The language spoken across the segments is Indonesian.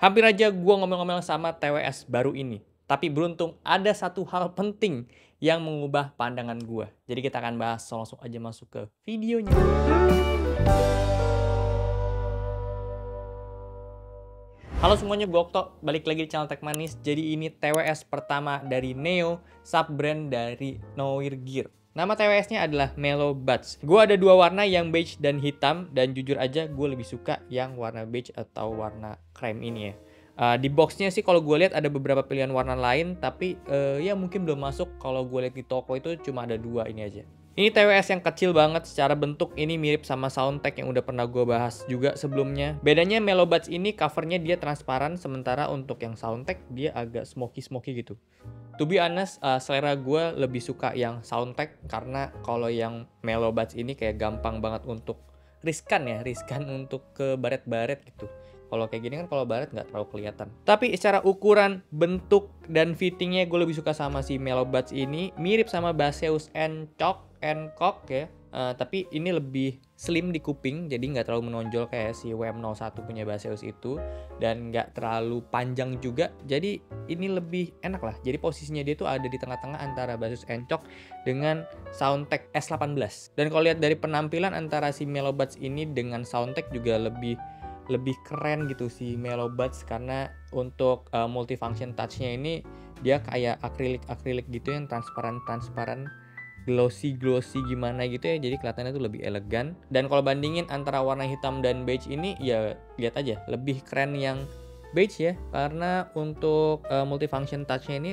Hampir aja gua ngomel-ngomel sama TWS baru ini. Tapi beruntung ada satu hal penting yang mengubah pandangan gua. Jadi kita akan bahas, langsung aja masuk ke videonya. Halo semuanya, gue Okto, balik lagi di channel Tech Manis. Jadi ini TWS pertama dari Neo, sub-brand dari Noir Gear. Nama TWS-nya adalah Mellow Buds. Gue ada dua warna, yang beige dan hitam. Dan jujur aja gue lebih suka yang warna beige atau warna krem ini ya. Di boxnya sih kalau gue lihat ada beberapa pilihan warna lain. Tapi ya mungkin belum masuk. Kalau gue lihat di toko itu cuma ada dua ini aja. Ini TWS yang kecil banget, secara bentuk ini mirip sama Soundtek yang udah pernah gue bahas juga sebelumnya. Bedanya Mellow Buds ini covernya dia transparan, sementara untuk yang Soundtek dia agak smoky gitu. To be honest, selera gue lebih suka yang Soundtek karena kalau yang Mellow Buds ini kayak gampang banget untuk riskan untuk ke baret-baret gitu. Kalau kayak gini kan kalau baret nggak terlalu kelihatan. Tapi secara ukuran, bentuk, dan fittingnya gue lebih suka sama si Mellow Buds ini. Mirip sama Baseus Ncock ya. Tapi ini lebih slim di kuping, jadi nggak terlalu menonjol kayak si WM01 punya Baseus itu. Dan nggak terlalu panjang juga, jadi ini lebih enak lah. Jadi posisinya dia tuh ada di tengah-tengah antara Baseus Ncock dengan Soundtek S18. Dan kalau lihat dari penampilan antara si Mellow Buds ini dengan Soundtek juga lebih keren gitu si Mellow Buds, karena untuk multifunction touch-nya ini dia kayak akrilik gitu yang transparan glossy gimana gitu ya, jadi kelihatannya tuh lebih elegan. Dan kalau bandingin antara warna hitam dan beige ini, ya lihat aja lebih keren yang beige ya, karena untuk multifunction touch-nya ini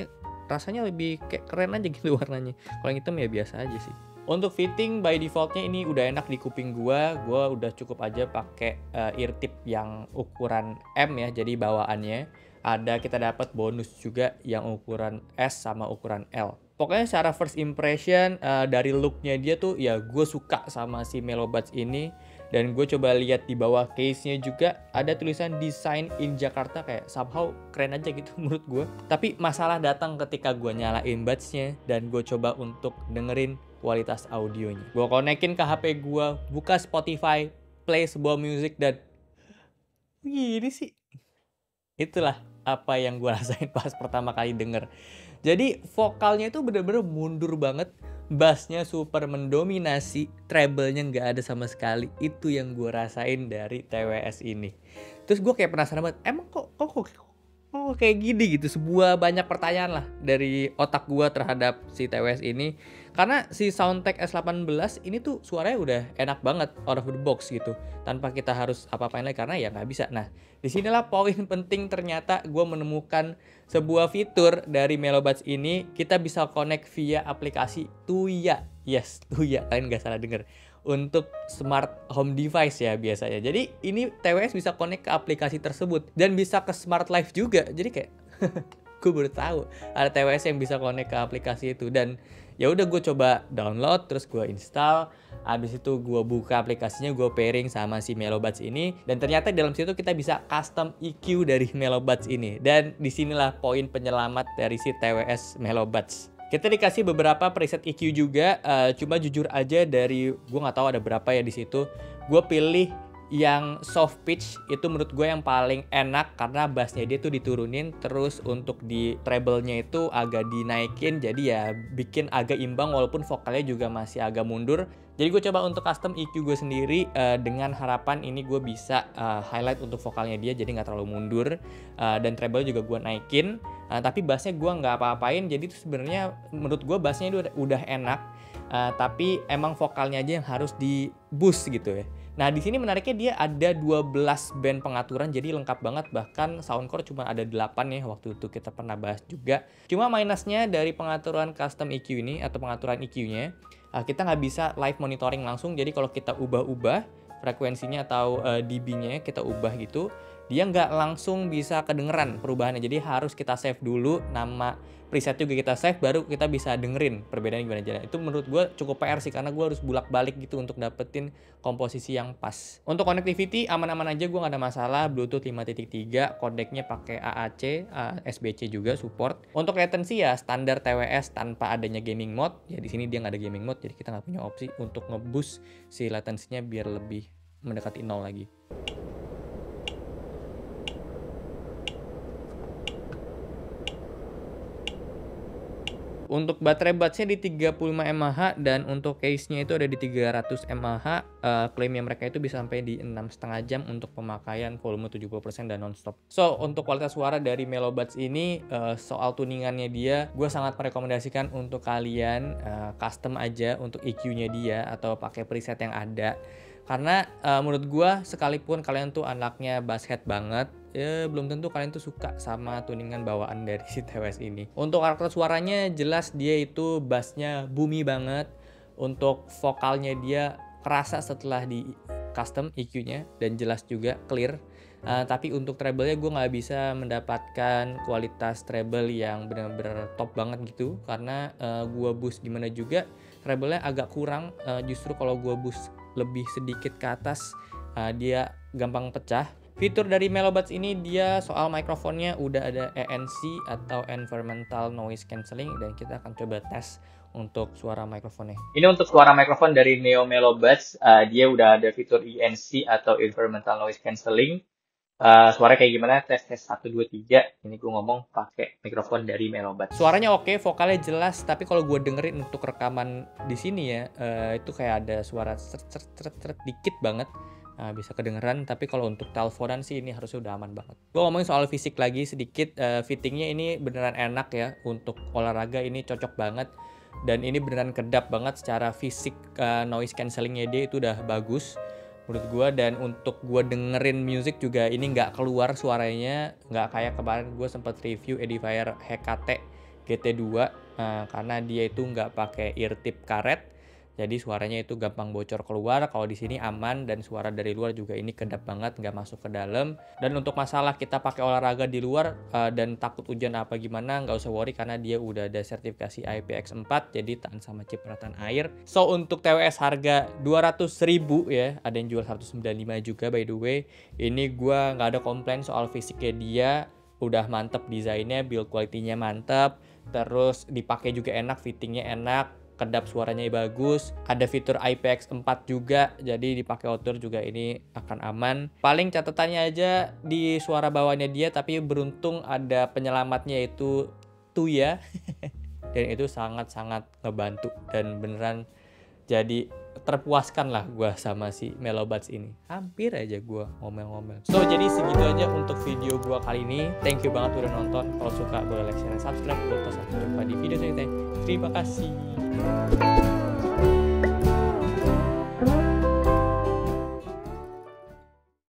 rasanya lebih kayak keren aja gitu warnanya. Kalau yang hitam ya biasa aja sih. Untuk fitting by defaultnya ini udah enak di kuping gua udah cukup aja pakai ear tip yang ukuran M ya, jadi bawaannya ada kita dapat bonus juga yang ukuran S sama ukuran L. Pokoknya secara first impression dari looknya dia tuh ya gue suka sama si Mellow Buds ini. Dan gue coba lihat di bawah case-nya juga ada tulisan Design in Jakarta, kayak somehow keren aja gitu menurut gue. Tapi masalah datang ketika gue nyalain buds-nya dan gue coba untuk dengerin kualitas audionya. Gue konekin ke HP gue, buka Spotify, play sebuah musik, dan gini sih. Itulah apa yang gue rasain pas pertama kali denger. Jadi vokalnya itu bener-bener mundur banget. Bassnya super mendominasi, treble-nya nggak ada sama sekali. Itu yang gue rasain dari TWS ini. Terus gue kayak penasaran banget, emang kok kayak gini gitu. Sebuah banyak pertanyaan lah dari otak gue terhadap si TWS ini. Karena si Soundtek S18 ini tuh suaranya udah enak banget out of the box gitu, tanpa kita harus apa-apain lagi karena ya nggak bisa. Nah, disinilah poin penting, ternyata gue menemukan sebuah fitur dari Mellow Buds ini. Kita bisa connect via aplikasi Tuya. Yes, Tuya, kalian nggak salah denger. Untuk smart home device ya biasanya. Jadi ini TWS bisa connect ke aplikasi tersebut dan bisa ke Smart Life juga. Jadi kayak gue baru tahu ada TWS yang bisa connect ke aplikasi itu. Dan ya udah gue coba download, terus gue install. Habis itu gue buka aplikasinya, gue pairing sama si Mellow Buds ini. Dan ternyata di dalam situ kita bisa custom EQ dari Mellow Buds ini. Dan disinilah poin penyelamat dari si TWS Mellow Buds. Kita dikasih beberapa preset EQ juga, cuma jujur aja dari gue nggak tahu ada berapa ya di situ. Gue pilih yang soft pitch, itu menurut gue yang paling enak karena bassnya dia tuh diturunin, terus untuk di treble-nya itu agak dinaikin, jadi ya bikin agak imbang walaupun vokalnya juga masih agak mundur. Jadi gue coba untuk custom EQ gue sendiri dengan harapan ini gue bisa highlight untuk vokalnya dia jadi nggak terlalu mundur, dan treble juga gue naikin. Tapi bassnya gue nggak apa-apain, jadi itu sebenarnya menurut gue bassnya itu udah enak, tapi emang vokalnya aja yang harus di boost gitu ya. Nah di sini menariknya dia ada 12 band pengaturan, jadi lengkap banget. Bahkan soundcore cuma ada 8 ya, waktu itu kita pernah bahas juga. Cuma minusnya dari pengaturan custom EQ ini atau pengaturan EQ-nya, kita nggak bisa live monitoring langsung. Jadi kalau kita ubah-ubah frekuensinya atau dB-nya kita ubah gitu, dia nggak langsung bisa kedengeran perubahannya. Jadi harus kita save dulu, nama preset juga kita save, baru kita bisa dengerin perbedaannya gimana jalan. Itu menurut gue cukup PR sih, karena gue harus bolak-balik gitu untuk dapetin komposisi yang pas. Untuk connectivity aman-aman aja, gue nggak ada masalah. Bluetooth 5.3, kodeknya pakai AAC, SBC juga support. Untuk latency ya standar TWS tanpa adanya gaming mode. Ya di sini dia nggak ada gaming mode, jadi kita nggak punya opsi untuk ngeboost si latensinya biar lebih mendekati 0 lagi. Untuk baterai budsnya di 35 mAh dan untuk case-nya itu ada di 300 mAh. Klaimnya mereka itu bisa sampai di 6,5 jam untuk pemakaian volume 70% dan nonstop. So, untuk kualitas suara dari Melo Buds ini, soal tuningannya dia, gue sangat merekomendasikan untuk kalian custom aja untuk EQ-nya dia atau pakai preset yang ada. Karena menurut gue sekalipun kalian tuh anaknya bass head banget, ya belum tentu kalian tuh suka sama tuningan bawaan dari si TWS ini. Untuk karakter suaranya jelas dia itu bassnya boomy banget. Untuk vokalnya dia kerasa setelah di custom EQ-nya dan jelas juga clear. Tapi untuk treble-nya gue nggak bisa mendapatkan kualitas treble yang benar-benar top banget gitu. Karena gue boost gimana juga treble-nya agak kurang. Justru kalau gue boost lebih sedikit ke atas dia gampang pecah. Fitur dari Melo Buds ini dia soal mikrofonnya udah ada ANC atau Environmental Noise Cancelling dan kita akan coba tes untuk suara mikrofonnya. Ini untuk suara mikrofon dari Neo Melo Buds, dia udah ada fitur ENC atau Environmental Noise Cancelling. Suara kayak gimana? Tes 1 2 3. Ini gue ngomong pakai mikrofon dari Melo Buds. Suaranya oke, vokalnya jelas, tapi kalau gue dengerin untuk rekaman di sini ya, itu kayak ada suara ceret dikit banget. Bisa kedengeran, tapi kalau untuk teleponan sih ini harusnya udah aman banget. Gue ngomongin soal fisik lagi sedikit, fittingnya ini beneran enak ya, untuk olahraga ini cocok banget. Dan ini beneran kedap banget secara fisik, noise cancellingnya dia itu udah bagus menurut gue. Dan untuk gue dengerin music juga ini nggak keluar suaranya, nggak kayak kemarin gue sempat review Edifier HKT GT2, karena dia itu nggak pakai ear tip karet. Jadi suaranya itu gampang bocor keluar. Kalau di sini aman dan suara dari luar juga ini kedap banget, nggak masuk ke dalam. Dan untuk masalah kita pakai olahraga di luar dan takut hujan apa gimana, nggak usah worry karena dia udah ada sertifikasi IPX4, jadi tahan sama cipratan air. So untuk TWS harga 200.000 ya, ada yang jual 195 juga by the way. Ini gua nggak ada komplain soal fisiknya dia, udah mantep desainnya, build quality-nya mantep, terus dipakai juga enak, fittingnya enak, kedap suaranya bagus, ada fitur IPX4 juga, jadi dipakai outdoor juga ini akan aman. Paling catatannya aja di suara bawahnya dia, tapi beruntung ada penyelamatnya itu Tuya dan itu sangat-sangat ngebantu dan beneran jadi terpuaskan lah gue sama si Melo Buds ini. Hampir aja gue ngomel-ngomel. So jadi segitu aja untuk video gue kali ini. Thank you banget udah nonton. Kalau suka boleh like, share, dan subscribe. Sampai jumpa di video selanjutnya. Terima kasih.